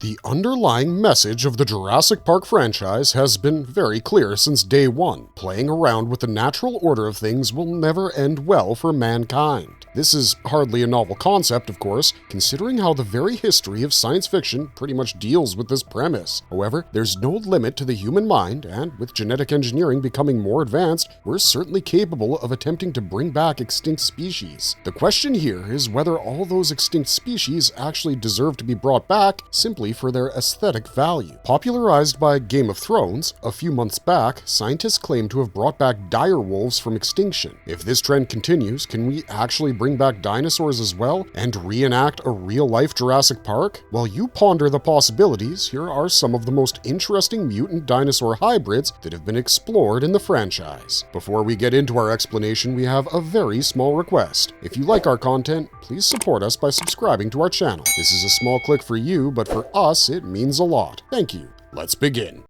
The underlying message of the Jurassic Park franchise has been very clear since day one. Playing around with the natural order of things will never end well for mankind. This is hardly a novel concept, of course, considering how the very history of science fiction pretty much deals with this premise. However, there's no limit to the human mind, and with genetic engineering becoming more advanced, we're certainly capable of attempting to bring back extinct species. The question here is whether all those extinct species actually deserve to be brought back simply for their aesthetic value. Popularized by Game of Thrones, a few months back, scientists claim to have brought back dire wolves from extinction. If this trend continues, can we actually bring back dinosaurs as well and reenact a real-life Jurassic Park? While you ponder the possibilities, here are some of the most interesting mutant dinosaur hybrids that have been explored in the franchise. Before we get into our explanation, we have a very small request. If you like our content, please support us by subscribing to our channel. This is a small click for you, but for us, it means a lot. Thank you. Let's begin.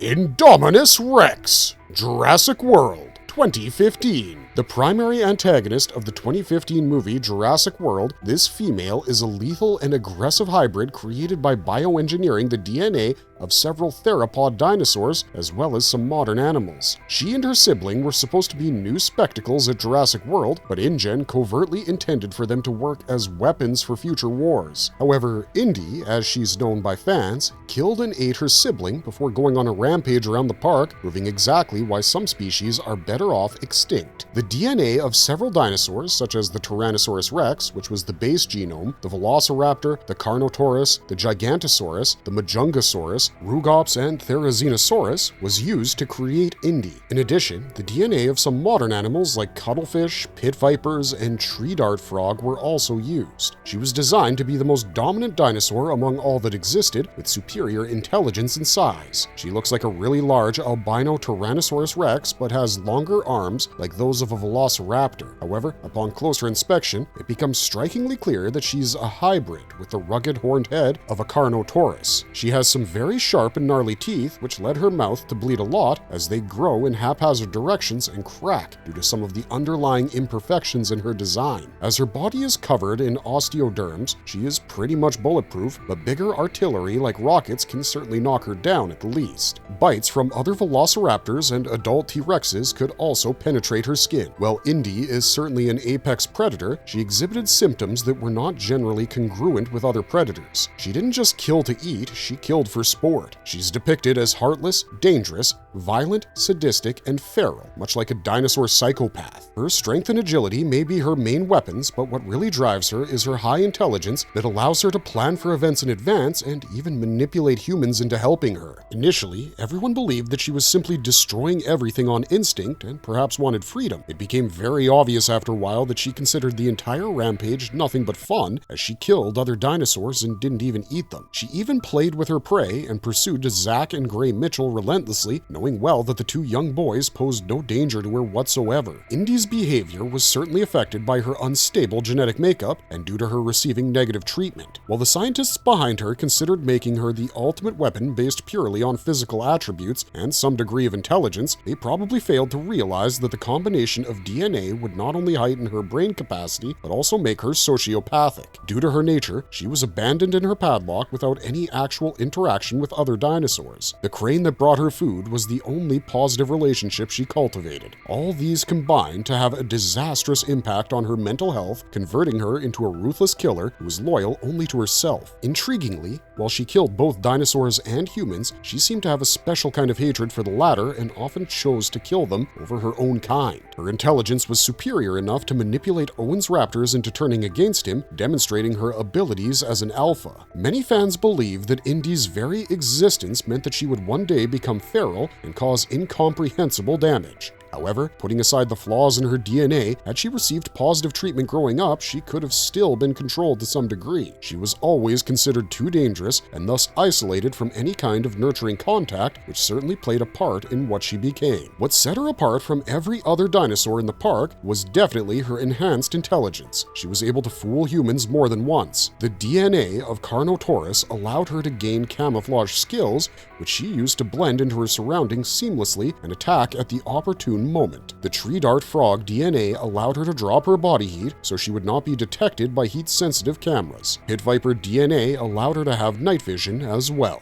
Indominus Rex, Jurassic World, 2015. The primary antagonist of the 2015 movie Jurassic World, this female is a lethal and aggressive hybrid created by bioengineering the DNA of several theropod dinosaurs as well as some modern animals. She and her sibling were supposed to be new spectacles at Jurassic World, but InGen covertly intended for them to work as weapons for future wars. However, Indy, as she's known by fans, killed and ate her sibling before going on a rampage around the park, proving exactly why some species are better off extinct. The DNA of several dinosaurs, such as the Tyrannosaurus Rex, which was the base genome, the Velociraptor, the Carnotaurus, the Gigantosaurus, the Majungasaurus, Rugops, and Therizinosaurus, was used to create Indy. In addition, the DNA of some modern animals like cuttlefish, pit vipers, and tree dart frog were also used. She was designed to be the most dominant dinosaur among all that existed, with superior intelligence and size. She looks like a really large albino Tyrannosaurus Rex, but has longer arms like those of a Velociraptor. However, upon closer inspection, it becomes strikingly clear that she's a hybrid with the rugged horned head of a Carnotaurus. She has some very sharp and gnarly teeth, which led her mouth to bleed a lot as they grow in haphazard directions and crack due to some of the underlying imperfections in her design. As her body is covered in osteoderms, she is pretty much bulletproof, but bigger artillery like rockets can certainly knock her down at the least. Bites from other velociraptors and adult T-Rexes could also penetrate her skin. While Indy is certainly an apex predator, she exhibited symptoms that were not generally congruent with other predators. She didn't just kill to eat, she killed for sport. She's depicted as heartless, dangerous, violent, sadistic, and feral, much like a dinosaur psychopath. Her strength and agility may be her main weapons, but what really drives her is her high intelligence that allows her to plan for events in advance and even manipulate humans into helping her. Initially, everyone believed that she was simply destroying everything on instinct and perhaps wanted freedom. It became very obvious after a while that she considered the entire rampage nothing but fun, as she killed other dinosaurs and didn't even eat them. She even played with her prey and pursued Zack and Gray Mitchell relentlessly, knowing well that the two young boys posed no danger to her whatsoever. Indy's behavior was certainly affected by her unstable genetic makeup and due to her receiving negative treatment. While the scientists behind her considered making her the ultimate weapon based purely on physical attributes and some degree of intelligence, they probably failed to realize that the combination of DNA would not only heighten her brain capacity, but also make her sociopathic. Due to her nature, she was abandoned in her padlock without any actual interaction with other dinosaurs. The crane that brought her food was the only positive relationship she cultivated. All these combined to have a disastrous impact on her mental health, converting her into a ruthless killer who was loyal only to herself. Intriguingly, while she killed both dinosaurs and humans, she seemed to have a special kind of hatred for the latter and often chose to kill them over her own kind. Her intelligence was superior enough to manipulate Owen's raptors into turning against him, demonstrating her abilities as an alpha. Many fans believe that Indy's very existence meant that she would one day become feral and cause incomprehensible damage. However, putting aside the flaws in her DNA, had she received positive treatment growing up, she could have still been controlled to some degree. She was always considered too dangerous and thus isolated from any kind of nurturing contact, which certainly played a part in what she became. What set her apart from every other dinosaur in the park was definitely her enhanced intelligence. She was able to fool humans more than once. The DNA of Carnotaurus allowed her to gain camouflage skills, which she used to blend into her surroundings seamlessly and attack at the opportune one moment. The tree dart frog DNA allowed her to drop her body heat so she would not be detected by heat-sensitive cameras. Pit viper DNA allowed her to have night vision as well.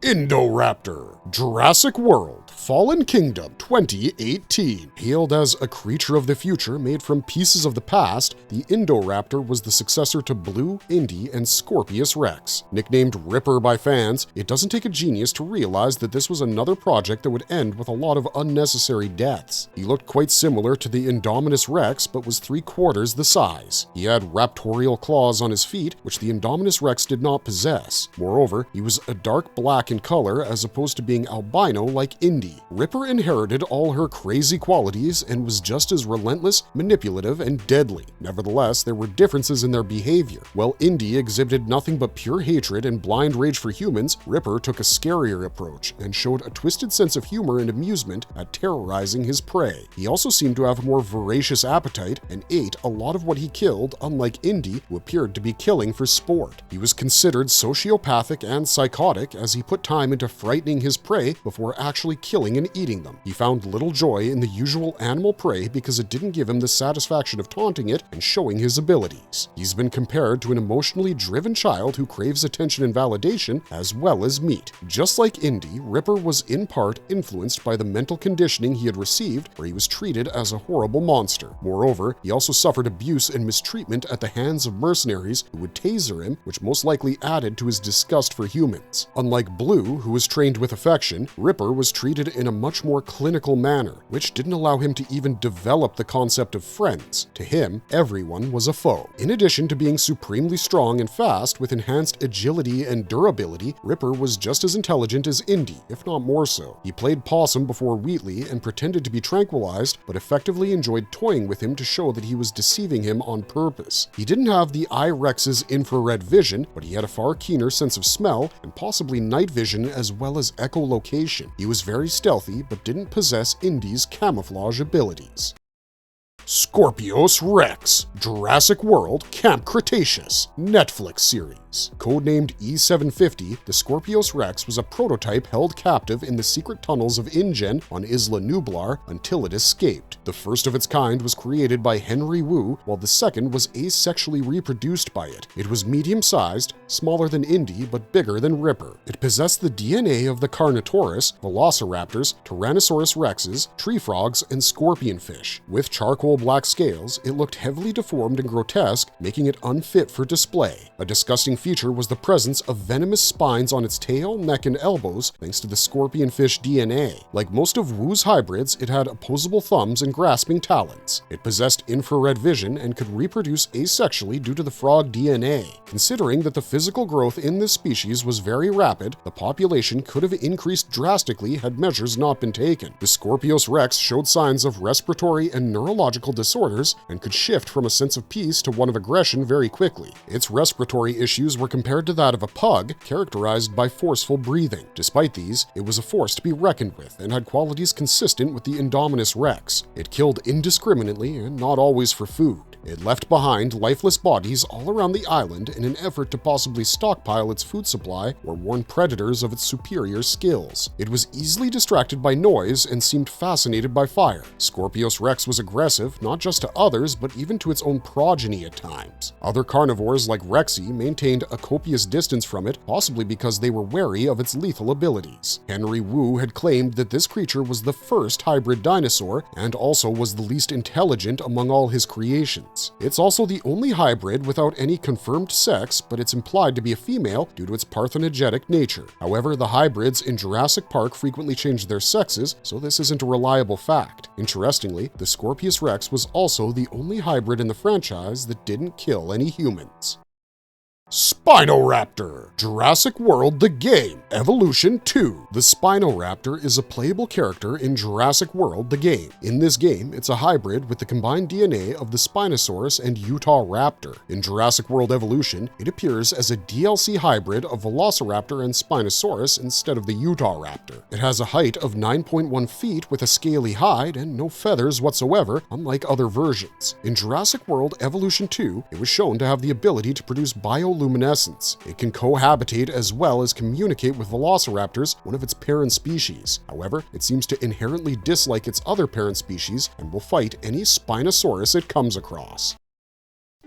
Indoraptor, Jurassic World, Fallen Kingdom 2018. Hailed as a creature of the future made from pieces of the past, the Indoraptor was the successor to Blue, Indy, and Scorpios Rex. Nicknamed Ripper by fans, it doesn't take a genius to realize that this was another project that would end with a lot of unnecessary deaths. He looked quite similar to the Indominus Rex, but was 3/4 the size. He had raptorial claws on his feet, which the Indominus Rex did not possess. Moreover, he was a dark black in color as opposed to being albino like Indy. Ripper inherited all her crazy qualities and was just as relentless, manipulative, and deadly. Nevertheless, there were differences in their behavior. While Indy exhibited nothing but pure hatred and blind rage for humans, Ripper took a scarier approach and showed a twisted sense of humor and amusement at terrorizing his prey. He also seemed to have a more voracious appetite and ate a lot of what he killed, unlike Indy, who appeared to be killing for sport. He was considered sociopathic and psychotic as he put time into frightening his prey before actually killing and eating them. He found little joy in the usual animal prey because it didn't give him the satisfaction of taunting it and showing his abilities. He's been compared to an emotionally driven child who craves attention and validation as well as meat. Just like Indy, Ripper was in part influenced by the mental conditioning he had received, where he was treated as a horrible monster. Moreover, he also suffered abuse and mistreatment at the hands of mercenaries who would taser him, which most likely added to his disgust for humans. Unlike Blue, who was trained with affection, Ripper was treated in a much more clinical manner, which didn't allow him to even develop the concept of friends. To him, everyone was a foe. In addition to being supremely strong and fast with enhanced agility and durability, Ripper was just as intelligent as Indy, if not more so. He played possum before Wheatley and pretended to be tranquilized, but effectively enjoyed toying with him to show that he was deceiving him on purpose. He didn't have the I-Rex's infrared vision, but he had a far keener sense of smell and possibly night vision as well as echolocation. He was very stealthy, but didn't possess Indy's camouflage abilities. Scorpios Rex, Jurassic World Camp Cretaceous, Netflix series. Codenamed E750, the Scorpios Rex was a prototype held captive in the secret tunnels of InGen on Isla Nublar until it escaped. The first of its kind was created by Henry Wu, while the second was asexually reproduced by it. It was medium-sized, smaller than Indy, but bigger than Ripper. It possessed the DNA of the Carnotaurus, Velociraptors, Tyrannosaurus Rexes, tree frogs, and scorpionfish. With charcoal black scales, it looked heavily deformed and grotesque, making it unfit for display. A disgusting feature was the presence of venomous spines on its tail, neck, and elbows thanks to the scorpionfish DNA. Like most of Wu's hybrids, it had opposable thumbs and grasping talons. It possessed infrared vision and could reproduce asexually due to the frog DNA. Considering that the physical growth in this species was very rapid, the population could have increased drastically had measures not been taken. The Scorpios Rex showed signs of respiratory and neurological disorders and could shift from a sense of peace to one of aggression very quickly. Its respiratory issues were compared to that of a pug, characterized by forceful breathing. Despite these, it was a force to be reckoned with and had qualities consistent with the Indominus Rex. It killed indiscriminately and not always for food. It left behind lifeless bodies all around the island in an effort to possibly stockpile its food supply or warn predators of its superior skills. It was easily distracted by noise and seemed fascinated by fire. Scorpios Rex was aggressive, not just to others, but even to its own progeny at times. Other carnivores like Rexy maintained a copious distance from it, possibly because they were wary of its lethal abilities. Henry Wu had claimed that this creature was the first hybrid dinosaur and also was the least intelligent among all his creations. It's also the only hybrid without any confirmed sex, but it's implied to be a female due to its parthenogenetic nature. However, the hybrids in Jurassic Park frequently changed their sexes, so this isn't a reliable fact. Interestingly, the Scorpios Rex was also the only hybrid in the franchise that didn't kill any humans. Spinoaptor, Jurassic World the Game, Evolution 2. The Spinoaptor is a playable character in Jurassic World the Game. In this game, it's a hybrid with the combined DNA of the Spinosaurus and Utah Raptor. In Jurassic World Evolution, it appears as a DLC hybrid of Velociraptor and Spinosaurus instead of the Utah Raptor. It has a height of 9.1 feet with a scaly hide and no feathers whatsoever, unlike other versions. In Jurassic World Evolution 2, it was shown to have the ability to produce bioluminescent bioluminescence. It can cohabitate as well as communicate with velociraptors, one of its parent species. However, it seems to inherently dislike its other parent species and will fight any Spinosaurus it comes across.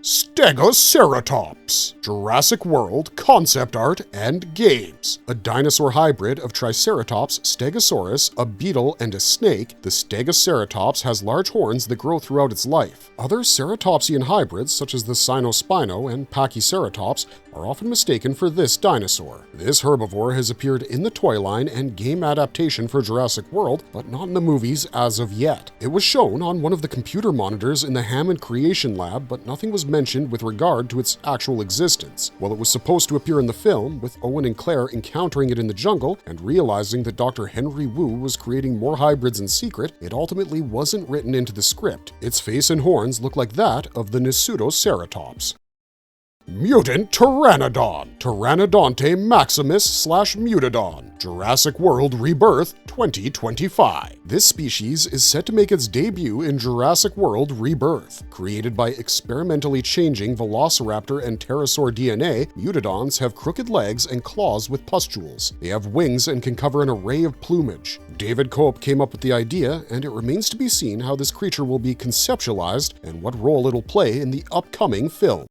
Stegoseratops, Jurassic World concept art and games. A dinosaur hybrid of Triceratops, Stegosaurus, a beetle, and a snake, the Stegoseratops has large horns that grow throughout its life. Other ceratopsian hybrids, such as the Sinospino and Pachyceratops, are often mistaken for this dinosaur. This herbivore has appeared in the toy line and game adaptation for Jurassic World, but not in the movies as of yet. It was shown on one of the computer monitors in the Hammond Creation Lab, but nothing was mentioned with regard to its actual existence. While it was supposed to appear in the film, with Owen and Claire encountering it in the jungle and realizing that Dr. Henry Wu was creating more hybrids in secret, it ultimately wasn't written into the script. Its face and horns look like that of the Pseudoceratops. Mutant Pteranodon, Pteranodonte Maximus / Mutodon, Jurassic World Rebirth 2025. This species is set to make its debut in Jurassic World Rebirth. Created by experimentally changing velociraptor and pterosaur DNA, mutodons have crooked legs and claws with pustules. They have wings and can cover an array of plumage. David Cope came up with the idea, and it remains to be seen how this creature will be conceptualized and what role it'll play in the upcoming film.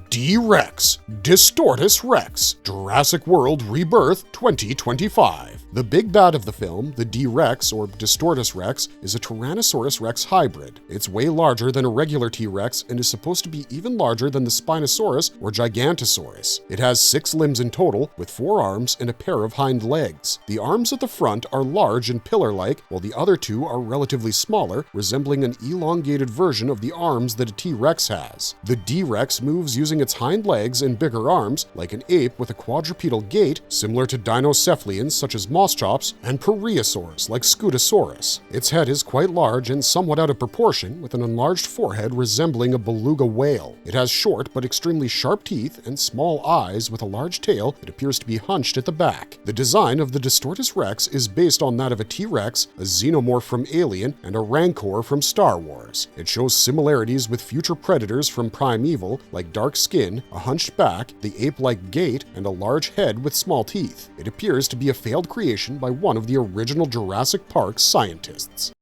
D-Rex, Drexortis Rex, Jurassic World Rebirth 2025. The big bad of the film, the D-Rex or Drexortis Rex, is a Tyrannosaurus Rex hybrid. It's way larger than a regular T-Rex and is supposed to be even larger than the Spinosaurus or Gigantosaurus. It has 6 limbs in total, with 4 arms and a pair of hind legs. The arms at the front are large and pillar-like, while the other 2 are relatively smaller, resembling an elongated version of the arms that a T-Rex has. The D-Rex moves using its hind legs and bigger arms, like an ape with a quadrupedal gait, similar to dinocephalians such as Moschops and Periosaurs like Scutosaurus. Its head is quite large and somewhat out of proportion, with an enlarged forehead resembling a beluga whale. It has short but extremely sharp teeth and small eyes with a large tail that appears to be hunched at the back. The design of the Drexortis Rex is based on that of a T-Rex, a xenomorph from Alien, and a Rancor from Star Wars. It shows similarities with future predators from Primeval, like dark skin, a hunched back, the ape-like gait, and a large head with small teeth. It appears to be a failed creation by one of the original Jurassic Park scientists.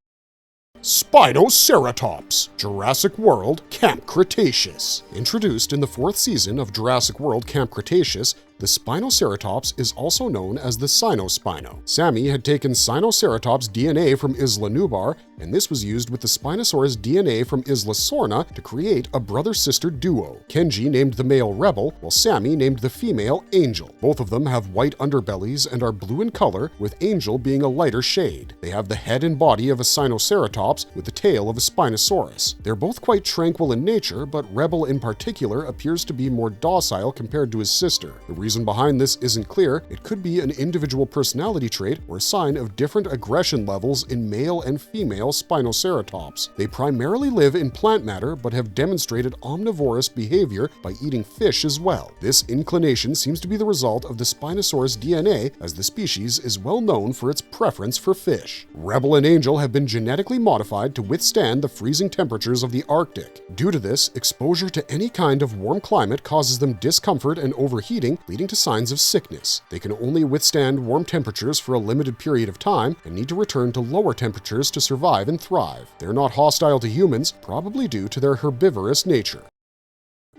Spinoceratops, Jurassic World Camp Cretaceous. Introduced in the 4th season of Jurassic World Camp Cretaceous, the Spinoceratops is also known as the Sinospino. Sammy had taken Sinoceratops DNA from Isla Nublar, and this was used with the Spinosaurus DNA from Isla Sorna to create a brother-sister duo. Kenji named the male Rebel, while Sammy named the female Angel. Both of them have white underbellies and are blue in color, with Angel being a lighter shade. They have the head and body of a Sinoceratops with the tail of a Spinosaurus. They're both quite tranquil in nature, but Rebel in particular appears to be more docile compared to his sister. The reason behind this isn't clear. It could be an individual personality trait or a sign of different aggression levels in male and female Spinoceratops. They primarily live in plant matter but have demonstrated omnivorous behavior by eating fish as well. This inclination seems to be the result of the Spinosaurus DNA, as the species is well known for its preference for fish. Rebel and Angel have been genetically modified to withstand the freezing temperatures of the Arctic. Due to this, exposure to any kind of warm climate causes them discomfort and overheating, leading to signs of sickness. They can only withstand warm temperatures for a limited period of time and need to return to lower temperatures to survive and thrive. They're not hostile to humans, probably due to their herbivorous nature.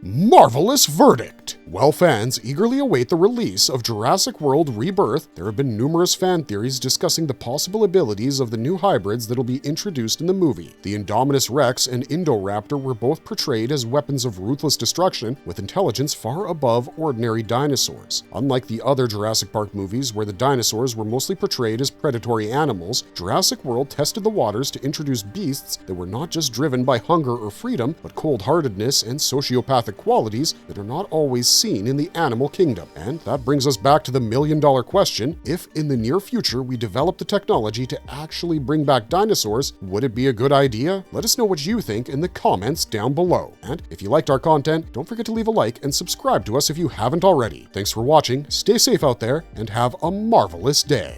Marvelous verdict! While fans eagerly await the release of Jurassic World Rebirth, there have been numerous fan theories discussing the possible abilities of the new hybrids that'll be introduced in the movie. The Indominus Rex and Indoraptor were both portrayed as weapons of ruthless destruction with intelligence far above ordinary dinosaurs. Unlike the other Jurassic Park movies where the dinosaurs were mostly portrayed as predatory animals, Jurassic World tested the waters to introduce beasts that were not just driven by hunger or freedom, but cold-heartedness and sociopathic qualities that are not always seen in the animal kingdom. And that brings us back to the million-dollar question: if in the near future we develop the technology to actually bring back dinosaurs, would it be a good idea? Let us know what you think in the comments down below. And if you liked our content, don't forget to leave a like and subscribe to us if you haven't already. Thanks for watching, stay safe out there, and have a marvelous day.